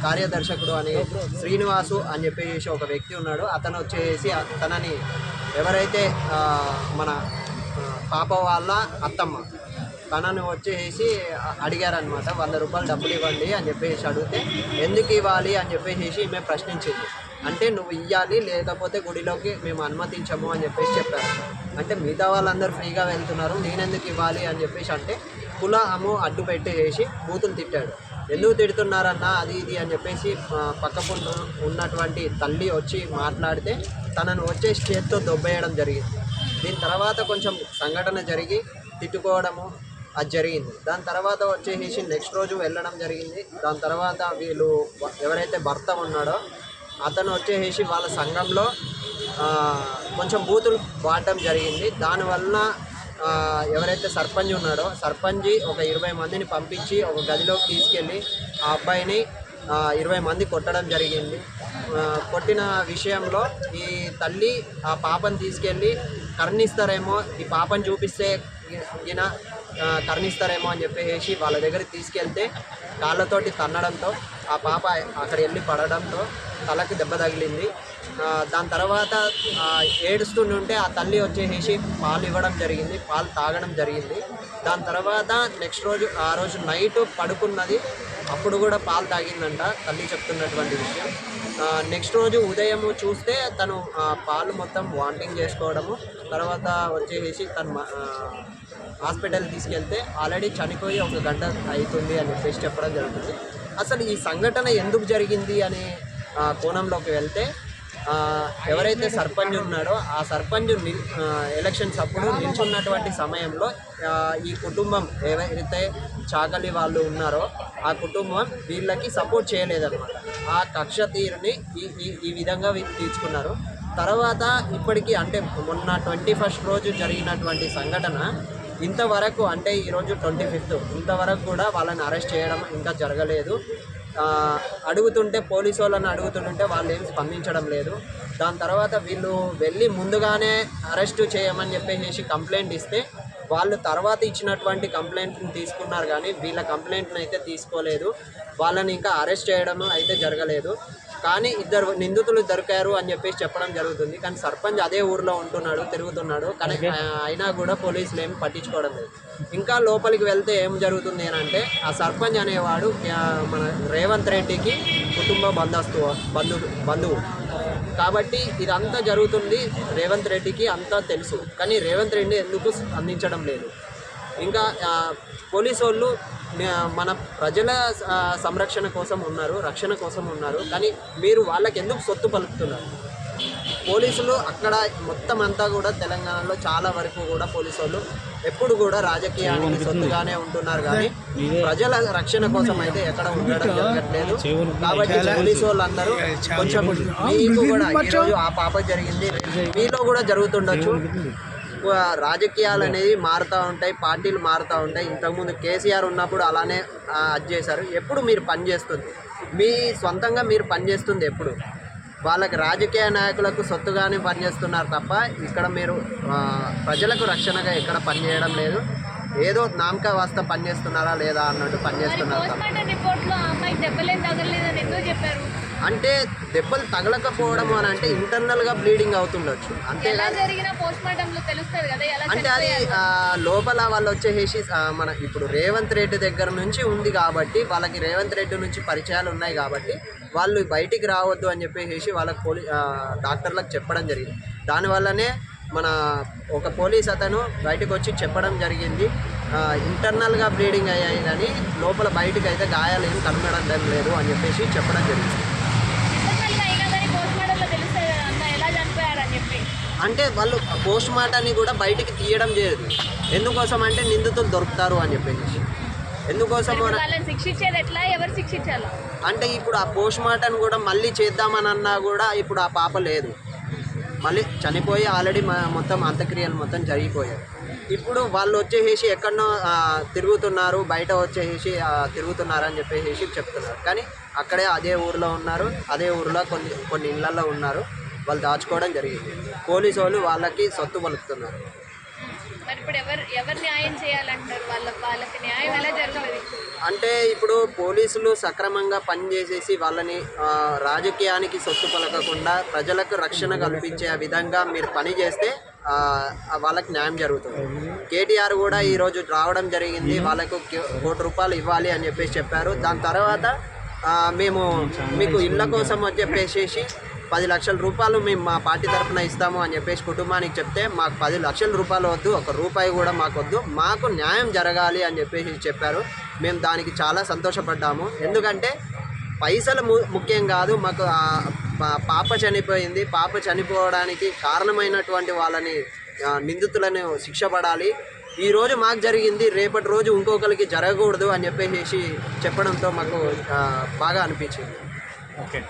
కార్యదర్శకుడు అని శ్రీనివాసు అని చెప్పేసి ఒక వ్యక్తి ఉన్నాడు. అతను వచ్చేసి తనని ఎవరైతే మన పాప వాళ్ళ అత్తమ్మ తనను వచ్చేసి అడిగారనమాట. 100 రూపాయలు డబ్బులు ఇవ్వండి అని చెప్పేసి అడిగితే ఎందుకు ఇవ్వాలి అని చెప్పేసి మేము ప్రశ్నించింది. అంటే నువ్వు ఇవ్వాలి లేకపోతే గుడిలోకి మేము అనుమతించము అని చెప్పేసి చెప్పారు. అంటే మిగతా వాళ్ళందరూ ఫ్రీగా వెళ్తున్నారు నేనెందుకు ఇవ్వాలి అని చెప్పేసి అంటే కులము అడ్డు పెట్టేసి బూతులు తిట్టాడు. ఎందుకు తిడుతున్నారన్నా అది ఇది అని చెప్పేసి పక్కన ఉన్నటువంటి తల్లి వచ్చి మాట్లాడితే తనను వచ్చేసి చేత్తో దొబ్బేయడం జరిగింది. దీని తర్వాత కొంచెం సంఘటన జరిగి తిట్టుకోవడము అది జరిగింది. దాని తర్వాత వచ్చేసి నెక్స్ట్ రోజు వెళ్ళడం జరిగింది. దాని తర్వాత వీళ్ళు ఎవరైతే భర్త ఉన్నాడో అతను వచ్చేసి వాళ్ళ సంఘంలో కొంచెం బూతులు వాడటం జరిగింది. దానివల్ల ఎవరైతే సర్పంచ్ ఉన్నాడో సర్పంచ్ ఒక 20 మందిని పంపించి ఒక గదిలోకి తీసుకెళ్ళి ఆ అబ్బాయిని 20 మంది కొట్టడం జరిగింది. కొట్టిన విషయంలో ఈ తల్లి ఆ పాపను తీసుకెళ్ళి కరుణిస్తారేమో, ఈ పాపను చూపిస్తే ఈయన కరుణిస్తారేమో అని చెప్పేసి వాళ్ళ దగ్గరికి తీసుకెళ్తే కాళ్ళతోటి తన్నడంతో ఆ పాప అక్కడ వెళ్ళి పడడంతో తలకు దెబ్బ తగిలింది. దాని తర్వాత ఏడుస్తుంటే ఆ తల్లి వచ్చేసి పాలు ఇవ్వడం జరిగింది, పాలు తాగడం జరిగింది. దాని తర్వాత నెక్స్ట్ రోజు ఆ రోజు నైట్ పడుకున్నది, అప్పుడు కూడా పాలు తాగిందంట తల్లి చెప్తున్నటువంటి విషయం. నెక్స్ట్ రోజు ఉదయం చూస్తే తను పాలు మొత్తం వామిటింగ్ చేసుకోవడము, తర్వాత వచ్చేసి తను హాస్పిటల్ తీసుకెళ్తే ఆల్రెడీ చనిపోయి 1 గంట అవుతుంది అని చెప్పేసి చెప్పడం జరుగుతుంది. అసలు ఈ సంఘటన ఎందుకు జరిగింది అనే కోణంలోకి వెళ్తే ఎవరైతే సర్పంచ్ ఉన్నాడో ఆ సర్పంచ్ ఎలక్షన్స్ అప్పుడు నిల్చున్నటువంటి సమయంలో ఈ కుటుంబం ఎవరైతే చాకలి వాళ్ళు ఉన్నారో ఆ కుటుంబం వీళ్ళకి సపోర్ట్ చేయలేదన్నమాట. ఆ కక్ష తీరుని ఈ విధంగా తీర్చుకున్నారు. తర్వాత ఇప్పటికీ అంటే మొన్న 21st రోజు జరిగినటువంటి సంఘటన ఇంతవరకు అంటే ఈరోజు 25th ఇంతవరకు కూడా వాళ్ళని అరెస్ట్ చేయడం ఇంకా జరగలేదు. అడుగుతుంటే పోలీసు వాళ్ళని అడుగుతుంటే వాళ్ళు ఏం స్పందించడం లేదు. దాని తర్వాత వీళ్ళు వెళ్ళి ముందుగానే అరెస్టు చేయమని చెప్పేసి కంప్లైంట్ ఇస్తే వాళ్ళు తర్వాత ఇచ్చినటువంటి కంప్లైంట్ని తీసుకున్నారు, కానీ వీళ్ళ కంప్లైంట్ని అయితే తీసుకోలేదు. వాళ్ళని ఇంకా అరెస్ట్ చేయడం అయితే జరగలేదు. కానీ 2 నిందితులు దొరికారు అని చెప్పేసి చెప్పడం జరుగుతుంది. కానీ సర్పంచ్ అదే ఊర్లో ఉంటున్నాడు, తిరుగుతున్నాడు, కానీ అయినా కూడా పోలీసులు ఏమి పట్టించుకోవడం లేదు. ఇంకా లోపలికి వెళ్తే ఏం జరుగుతుంది అని అంటే ఆ సర్పంచ్ అనేవాడు మన రేవంత్ రెడ్డికి కుటుంబ బంధువు కాబట్టి ఇదంతా జరుగుతుంది. రేవంత్ రెడ్డికి అంతా తెలుసు, కానీ రేవంత్ రెడ్డి ఎందుకు అందించడం లేదు. ఇంకా పోలీసు వాళ్ళు మన ప్రజల సంరక్షణ కోసం ఉన్నారు, రక్షణ కోసం ఉన్నారు, కానీ మీరు వాళ్ళకి ఎందుకు సొత్తు పలుకుతున్నారు? పోలీసులు అక్కడ మొత్తం అంతా కూడా తెలంగాణలో చాలా వరకు కూడా పోలీసు వాళ్ళు ఎప్పుడు కూడా రాజకీయానికి సొత్తుగానే ఉంటున్నారు, కానీ ప్రజల రక్షణ కోసం అయితే ఎక్కడ ఉండడం జరగట్లేదు. కాబట్టి పోలీసు వాళ్ళందరూ కొంచెం మీకు కూడా ఈరోజు ఆ పాప జరిగింది, మీలో కూడా జరుగుతుండొచ్చు. రాజకీయాలు అనేది మారుతూ ఉంటాయి, పార్టీలు మారుతూ ఉంటాయి. ఇంతకుముందు కేసీఆర్ ఉన్నప్పుడు అలానే అది చేశారు. ఎప్పుడు మీరు పనిచేస్తుంది మీ సొంతంగా మీరు పనిచేస్తుంది ఎప్పుడు వాళ్ళకి రాజకీయ నాయకులకు సొత్తుగానే పనిచేస్తున్నారు తప్ప ఇక్కడ మీరు ప్రజలకు రక్షణగా ఎక్కడ పనిచేయడం లేదు. ఏదో నామక వాస్త పనిచేస్తున్నారా లేదా అన్నట్టు పనిచేస్తున్నారు. అంటే దెబ్బలు తగలకపోవడం అని అంటే ఇంటర్నల్గా బ్లీడింగ్ అవుతుండొచ్చు, అంతేగాని అంటే అది లోపల వాళ్ళు వచ్చేసి మన ఇప్పుడు రేవంత్ రెడ్డి దగ్గర నుంచి ఉంది కాబట్టి వాళ్ళకి రేవంత్ రెడ్డి నుంచి పరిచయాలు ఉన్నాయి కాబట్టి వాళ్ళు బయటికి రావద్దు అని చెప్పేసి వాళ్ళకి డాక్టర్లకు చెప్పడం జరిగింది. దానివల్లనే మన ఒక పోలీస్ అతను బయటకు వచ్చి చెప్పడం జరిగింది, ఇంటర్నల్గా బ్లీడింగ్ అయ్యాయి కానీ లోపల బయటకు అయితే గాయాలు ఏం కనబడడం లేదు అని చెప్పేసి చెప్పడం జరిగింది. అంటే వాళ్ళు పోస్ట్ మార్టాన్ని కూడా బయటికి తీయడం చేయదు. ఎందుకోసం అంటే నిందితులు దొరుకుతారు అని చెప్పేసి. ఎందుకోసం అంటే ఇప్పుడు ఆ పోస్ట్ మార్టం కూడా మళ్ళీ చేద్దామని అన్నా కూడా ఇప్పుడు ఆ పాప లేదు, మళ్ళీ చనిపోయి ఆల్రెడీ మొత్తం అంత్యక్రియలు మొత్తం జరిగిపోయాయి. ఇప్పుడు వాళ్ళు వచ్చేసి ఎక్కడనో తిరుగుతున్నారు, బయట వచ్చేసి తిరుగుతున్నారు అని చెప్పేసి చెప్తున్నారు, కానీ అక్కడే అదే ఊరిలో ఉన్నారు, అదే ఊరిలో కొన్ని ఇళ్లలో ఉన్నారు. వాళ్ళు దాచుకోవడం జరిగింది. పోలీసు వాళ్ళు వాళ్ళకి సొత్తు పలుకుతున్నారు. ఇప్పుడు ఎవరు న్యాయం చేయాలంటారు? వాళ్ళకి న్యాయం ఎలా జరుగుతుంది? అంటే ఇప్పుడు పోలీసులు సక్రమంగా పనిచేసేసి వాళ్ళని రాజకీయానికి సొత్తు పలకకుండా ప్రజలకు రక్షణ కల్పించే విధంగా మీరు పని చేస్తే వాళ్ళకి న్యాయం జరుగుతుంది. కేటీఆర్ కూడా ఈరోజు రావడం జరిగింది, వాళ్ళకు ₹1,00,00,000 ఇవ్వాలి అని చెప్పేసి చెప్పారు. దాని తర్వాత మేము మీకు ఇళ్ళ కోసం అని చెప్పేసి ₹10,00,000 మేము మా పార్టీ తరఫున ఇస్తాము అని చెప్పేసి కుటుంబానికి చెప్తే మాకు ₹10,00,000 వద్దు, ₹1 కూడా మాకు వద్దు, మాకు న్యాయం జరగాలి అని చెప్పేసి చెప్పారు. మేము దానికి చాలా సంతోషపడ్డాము. ఎందుకంటే పైసలు ముఖ్యం కాదు, మాకు పాప చనిపోయింది, పాప చనిపోవడానికి కారణమైనటువంటి వాళ్ళని నిందితులను శిక్ష పడాలి. ఈరోజు మాకు జరిగింది, రేపటి రోజు ఇంకొకరికి జరగకూడదు అని చెప్పేసి చెప్పడంతో మాకు బాగా అనిపించింది. ఓకే.